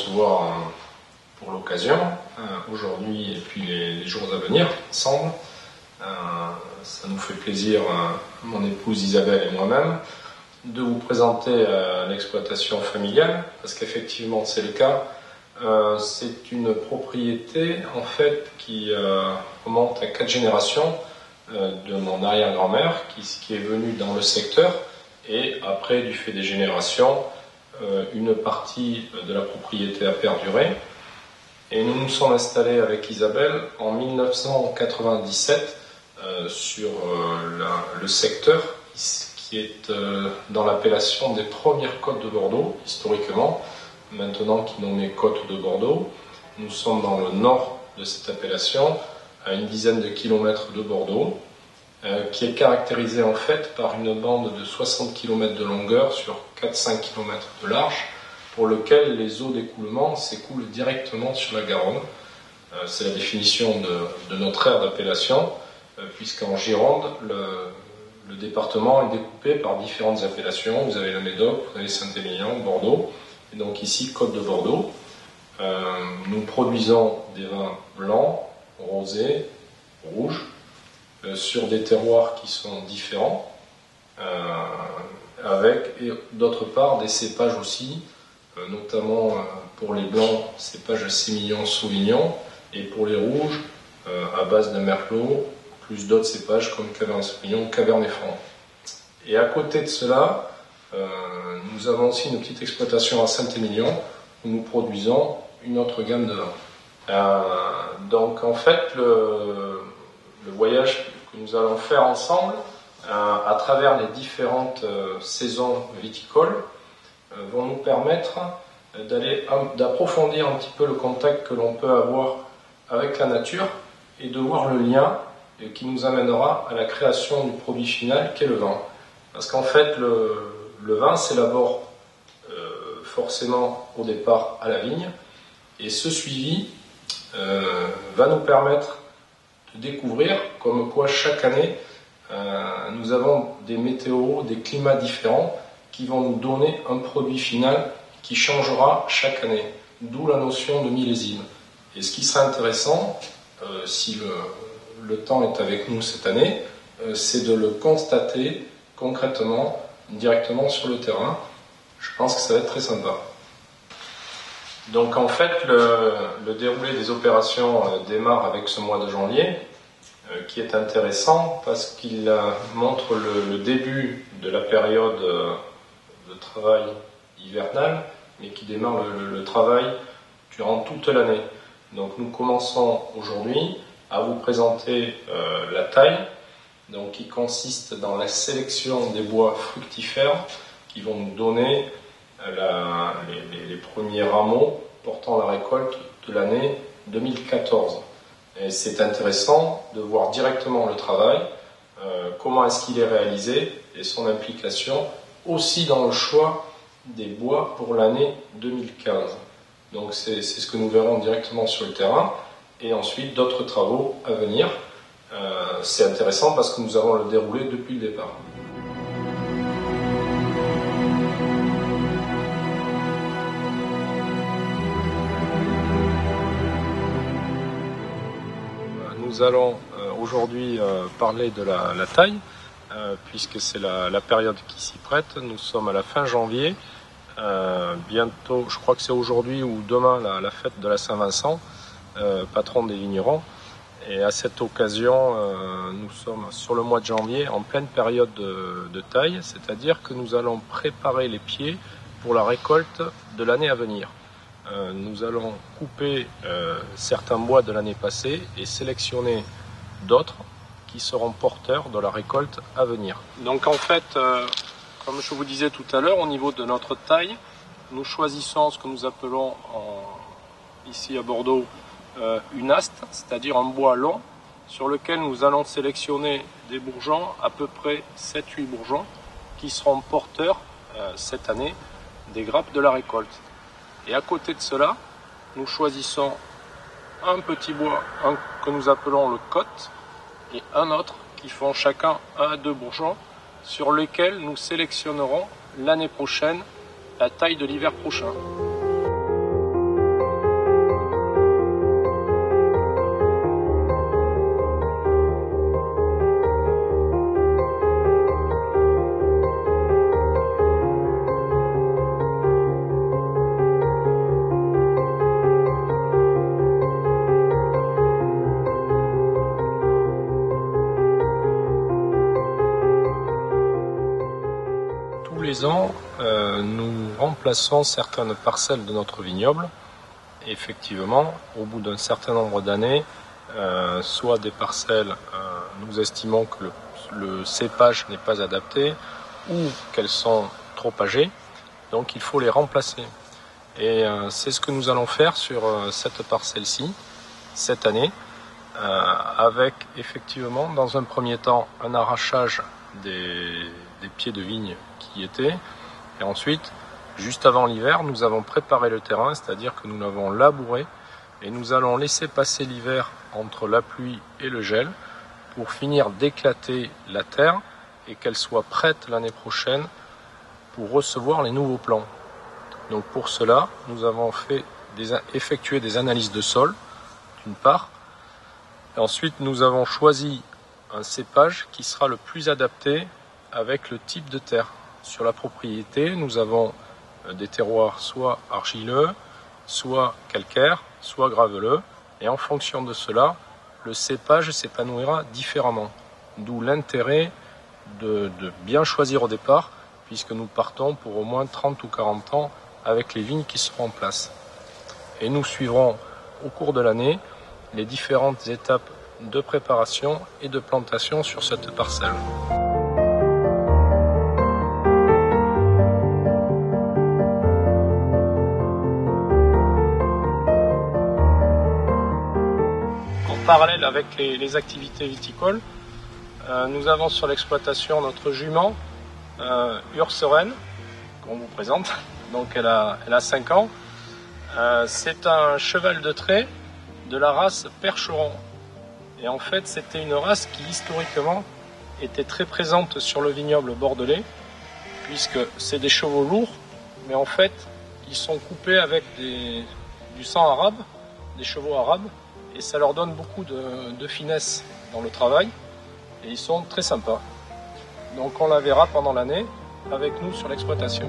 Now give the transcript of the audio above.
recevoir pour l'occasion, aujourd'hui et puis les jours à venir, ensemble. Ça nous fait plaisir, mon épouse Isabelle et moi-même, de vous présenter l'exploitation familiale, parce qu'effectivement c'est le cas. C'est une propriété en fait qui remonte à 4 générations de mon arrière-grand-mère qui est venue dans le secteur, et après, du fait des générations, une partie de la propriété a perduré. Et nous nous sommes installés avec Isabelle en 1997 sur le secteur qui est dans l'appellation des premières côtes de Bordeaux, historiquement, maintenant qui est nommé Côte de Bordeaux. Nous sommes dans le nord de cette appellation, à une dizaine de kilomètres de Bordeaux, qui est caractérisée en fait par une bande de 60 km de longueur sur 4-5 km de large, pour lequel les eaux d'écoulement s'écoulent directement sur la Garonne. C'est la définition de notre aire d'appellation, puisqu'en Gironde, le département est découpé par différentes appellations. Vous avez le Médoc, vous avez Saint-Émilion, Bordeaux, et donc ici Côte de Bordeaux. Nous produisons des vins blancs, rosés, rouges, sur des terroirs qui sont différents, avec et d'autre part des cépages aussi, notamment pour les blancs, cépages Sémillon, Sauvignon, et pour les rouges, à base de Merlot, plus d'autres cépages comme Cabernet Sauvignon, Cabernet Franc. Et à côté de cela, nous avons aussi une petite exploitation à Saint-Émilion où nous produisons une autre gamme de vins. Donc en fait, le voyage que nous allons faire ensemble, à travers les différentes saisons viticoles, vont nous permettre d'approfondir un petit peu le contact que l'on peut avoir avec la nature et de voir le lien qui nous amènera à la création du produit final qu'est le vin. Parce qu'en fait, le vin s'élabore forcément au départ à la vigne, et ce suivi va nous permettre de découvrir comme quoi chaque année nous avons des météos, des climats différents qui vont nous donner un produit final qui changera chaque année, d'où la notion de millésime. Et ce qui sera intéressant, si le temps est avec nous cette année, c'est de le constater concrètement, directement sur le terrain. Je pense que ça va être très sympa. Donc en fait, le déroulé des opérations démarre avec ce mois de janvier, qui est intéressant parce qu'il montre le début de la période de travail hivernal, mais qui démarre le travail durant toute l'année. Donc nous commençons aujourd'hui à vous présenter la taille, donc qui consiste dans la sélection des bois fructifères qui vont nous donner les premiers rameaux portant la récolte de l'année 2014. Et c'est intéressant de voir directement le travail, comment est-ce qu'il est réalisé et son implication aussi dans le choix des bois pour l'année 2015. Donc c'est ce que nous verrons directement sur le terrain, et ensuite d'autres travaux à venir. C'est intéressant parce que nous avons le déroulé depuis le départ. Nous allons aujourd'hui parler de la taille, puisque c'est la période qui s'y prête. Nous sommes à la fin janvier. Bientôt, je crois que c'est aujourd'hui ou demain la fête de la Saint-Vincent, patron des vignerons. Et à cette occasion, nous sommes sur le mois de janvier en pleine période de taille, c'est-à-dire que nous allons préparer les pieds pour la récolte de l'année à venir. Nous allons couper certains bois de l'année passée et sélectionner d'autres qui seront porteurs de la récolte à venir. Donc en fait, comme je vous disais tout à l'heure, au niveau de notre taille, nous choisissons ce que nous appelons ici à Bordeaux une haste, c'est-à-dire un bois long sur lequel nous allons sélectionner des bourgeons, à peu près 7-8 bourgeons, qui seront porteurs cette année des grappes de la récolte. Et à côté de cela, nous choisissons un petit bois, un que nous appelons le côte, et un autre qui font chacun 1 à 2 bourgeons, sur lesquels nous sélectionnerons l'année prochaine la taille de l'hiver prochain. les ans, nous remplaçons certaines parcelles de notre vignoble. Et effectivement, au bout d'un certain nombre d'années, soit des parcelles, nous estimons que le cépage n'est pas adapté ou qu'elles sont trop âgées, donc il faut les remplacer. Et c'est ce que nous allons faire sur cette parcelle-ci, cette année, avec effectivement, dans un premier temps, un arrachage des pieds de vigne qui y étaient, et ensuite, juste avant l'hiver, nous avons préparé le terrain, c'est-à-dire que nous l'avons labouré, et nous allons laisser passer l'hiver entre la pluie et le gel, pour finir d'éclater la terre, et qu'elle soit prête l'année prochaine pour recevoir les nouveaux plants. Donc pour cela, nous avons effectué des analyses de sol, d'une part, et ensuite nous avons choisi un cépage qui sera le plus adapté avec le type de terre. Sur la propriété, nous avons des terroirs soit argileux, soit calcaires, soit graveleux, et en fonction de cela, le cépage s'épanouira différemment. D'où l'intérêt de bien choisir au départ, puisque nous partons pour au moins 30 ou 40 ans avec les vignes qui seront en place. Et nous suivrons au cours de l'année les différentes étapes de préparation et de plantation sur cette parcelle. En parallèle avec les activités viticoles, nous avons sur l'exploitation notre jument, Urserenne, qu'on vous présente. Donc elle a 5 ans. C'est un cheval de trait de la race Percheron. Et en fait, c'était une race qui historiquement était très présente sur le vignoble bordelais, puisque c'est des chevaux lourds, mais en fait, ils sont coupés avec du sang arabe, des chevaux arabes, et ça leur donne beaucoup de finesse dans le travail, et ils sont très sympas. Donc on la verra pendant l'année avec nous sur l'exploitation.